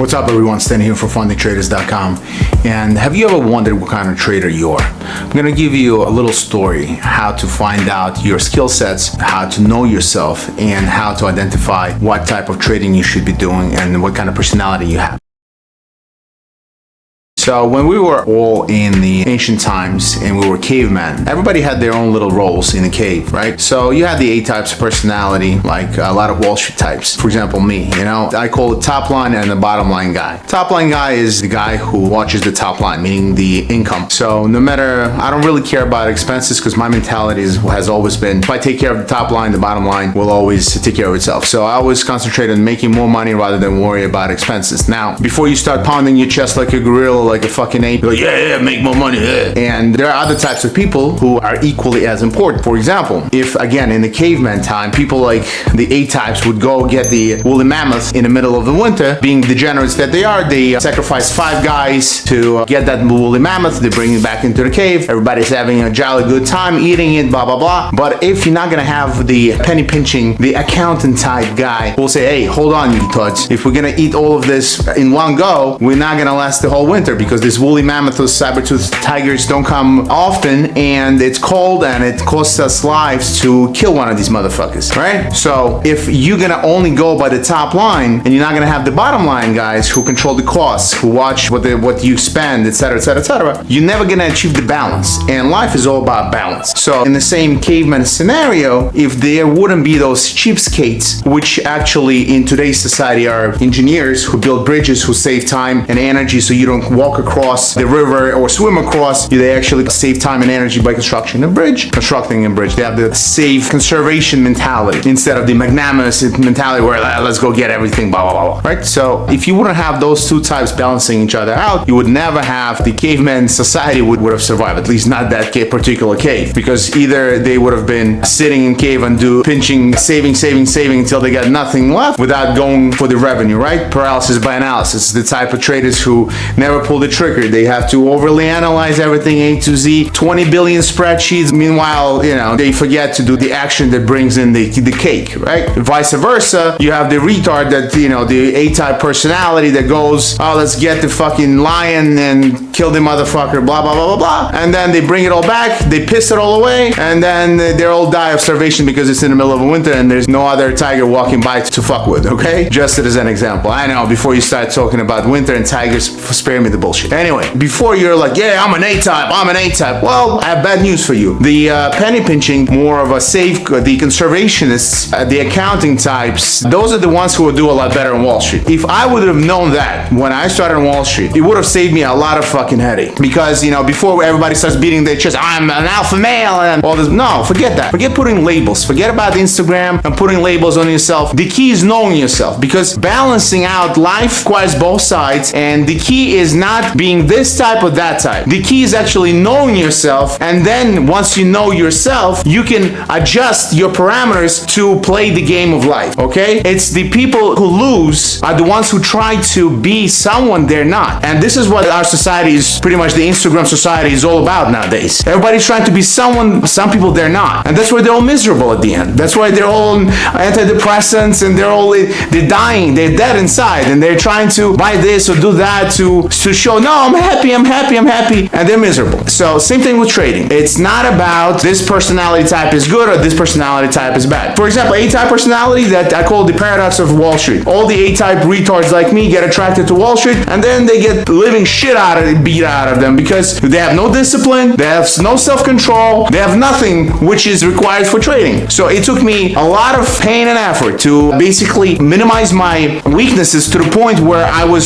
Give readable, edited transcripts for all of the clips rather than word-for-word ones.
What's up, everyone? Stan here for FundingTraders.com. And have you ever wondered what kind of trader you are? I'm going to give you a little story how to find out your skill sets, how to know yourself, and how to identify what type of trading you should be doing and what kind of personality you have. So when we were all in the ancient times and we were cavemen, everybody had their own little roles in the cave, right? So you had the A types of personality, like a lot of Wall Street types. For example, me, I call it top line and the bottom line guy. Top line guy is the guy who watches the top line, meaning the income. So no matter, I don't really care about expenses because my mentality has always been, if I take care of the top line, the bottom line will always take care of itself. So I always concentrate on making more money rather than worry about expenses. Now, before you start pounding your chest like a gorilla, like a fucking ape, you're like, yeah, make more money. Yeah. And there are other types of people who are equally as important. For example, if again in the caveman time, people like the A types would go get the woolly mammoth in the middle of the winter, being degenerates that they are, they sacrifice 5 guys to get that woolly mammoth. They bring it back into the cave. Everybody's having a jolly good time eating it, blah blah blah. But if you're not gonna have the penny pinching, the accountant type guy who'll say, hey, hold on, you tuds, if we're gonna eat all of this in one go, we're not gonna last the whole winter because this woolly mammoth or saber-toothed tigers don't come often, and it's cold and it costs us lives to kill one of these motherfuckers, right? So if you're gonna only go by the top line and you're not gonna have the bottom line guys who control the costs, who watch what you spend, etc., etc., etc., you're never gonna achieve the balance. And life is all about balance. So in the same caveman scenario, if there wouldn't be those cheapskates, which actually in today's society are engineers who build bridges, who save time and energy so you don't walk across the river or swim across, they actually save time and energy by constructing a bridge. They have the safe conservation mentality instead of the magnanimous mentality where let's go get everything, blah, blah, blah, right? So if you wouldn't have those two types balancing each other out, you would never have the caveman society would have survived, at least not that particular cave, because either they would have been sitting in cave and pinching, saving until they got nothing left without going for the revenue, right? Paralysis by analysis, the type of traders who never pull the trigger. They have to overly analyze everything A to Z, 20 billion spreadsheets. Meanwhile, they forget to do the action that brings in the cake, right? Vice versa, you have the retard that, the A-type personality that goes, oh, let's get the fucking lion and kill the motherfucker, blah, blah, blah, blah, blah. And then they bring it all back, they piss it all away, and then they all die of starvation because it's in the middle of winter and there's no other tiger walking by to fuck with, okay? Just as an example. I know, before you start talking about winter and tigers, spare me the bullshit. Anyway, before you're like, yeah, I'm an A-type. Well, I have bad news for you. The penny pinching, more of a safe, the conservationists, the accounting types, those are the ones who will do a lot better on Wall Street. If I would have known that when I started on Wall Street, it would have saved me a lot of fucking headache. Because, before everybody starts beating their chest, I'm an alpha male and all this. No, forget that. Forget putting labels. Forget about Instagram and putting labels on yourself. The key is knowing yourself, because balancing out life requires both sides, and the key is not being this type or that type. The key is actually knowing yourself, and then once you know yourself, you can adjust your parameters to play the game of life, okay? It's the people who lose are the ones who try to be someone they're not. And this is what our society is, pretty much the Instagram society is all about nowadays. Everybody's trying to be someone, some people they're not. And that's why they're all miserable at the end. That's why they're all on antidepressants and they're dying, they're dead inside, and they're trying to buy this or do that to show, no, I'm happy, and they're miserable. So same thing with trading. It's not about this personality type is good or this personality type is bad. For example, A-type personality, that I call the paradox of Wall Street. All the A-type retards like me get attracted to Wall Street, and then they get living shit beat out of them because they have no discipline, they have no self-control, they have nothing which is required for trading. So it took me a lot of pain and effort to basically minimize my weaknesses to the point where I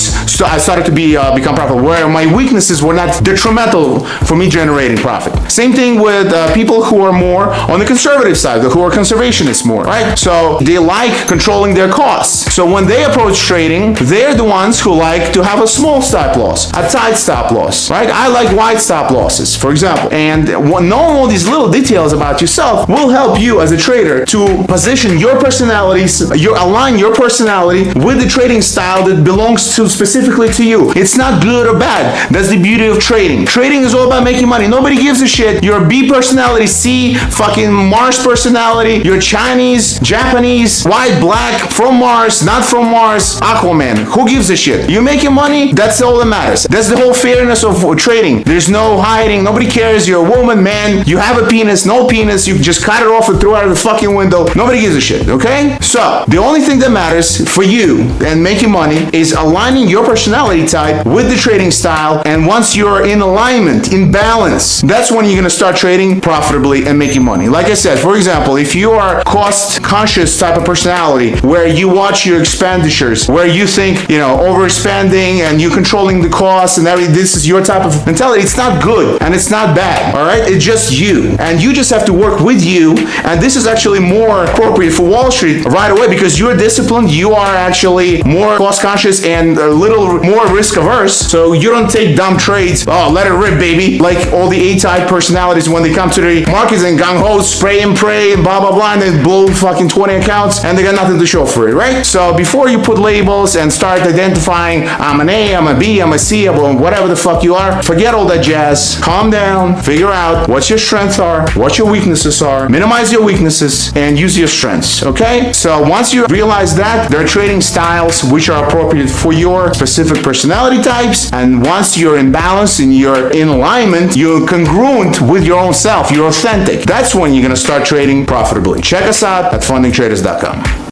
started to become profitable, where my weaknesses were not detrimental for me generating profit. Same thing with people who are more on the conservative side, who are conservationists more, right? So they like controlling their costs. So when they approach trading, they're the ones who like to have a small stop loss, a tight stop loss, right? I like wide stop losses, for example. And knowing all these little details about yourself will help you as a trader to position your personalities, align your personality with the trading style that belongs to specifically to you. It's not good or bad. That's the beauty of trading. Trading is all about making money. Nobody gives a shit shit. You're a B personality, C, fucking Mars personality. You're Chinese, Japanese, white, black, from Mars, not from Mars, Aquaman. Who gives a shit? You're making money, that's all that matters. That's the whole fairness of trading. There's no hiding, nobody cares. You're a woman, man, you have a penis, no penis, you just cut it off and throw it out of the fucking window. Nobody gives a shit, okay? So, the only thing that matters for you and making money is aligning your personality type with the trading style, and once you're in alignment, in balance, that's when you're gonna start trading profitably and making money. Like I said, for example, if you are cost-conscious type of personality, where you watch your expenditures, where you think, overspending and you controlling the costs and everything, this is your type of mentality, it's not good and it's not bad, all right? It's just you. And you just have to work with you, and this is actually more appropriate for Wall Street right away because you're disciplined, you are actually more cost-conscious and a little more risk-averse, so you don't take dumb trades. Oh, let it rip, baby. Like all the A-type personalities when they come to the markets and gung-ho, spray and pray and blah, blah, blah, and they blow fucking 20 accounts and they got nothing to show for it, right? So before you put labels and start identifying, I'm an A, I'm a B, I'm a C, I'm whatever the fuck you are, forget all that jazz. Calm down, figure out what your strengths are, what your weaknesses are, minimize your weaknesses, and use your strengths, okay? So once you realize that, there are trading styles which are appropriate for your specific personality types, and once you're in balance and you're in alignment, you're congruent with your own self, you're authentic, that's when you're gonna start trading profitably. Check us out at fundingtraders.com.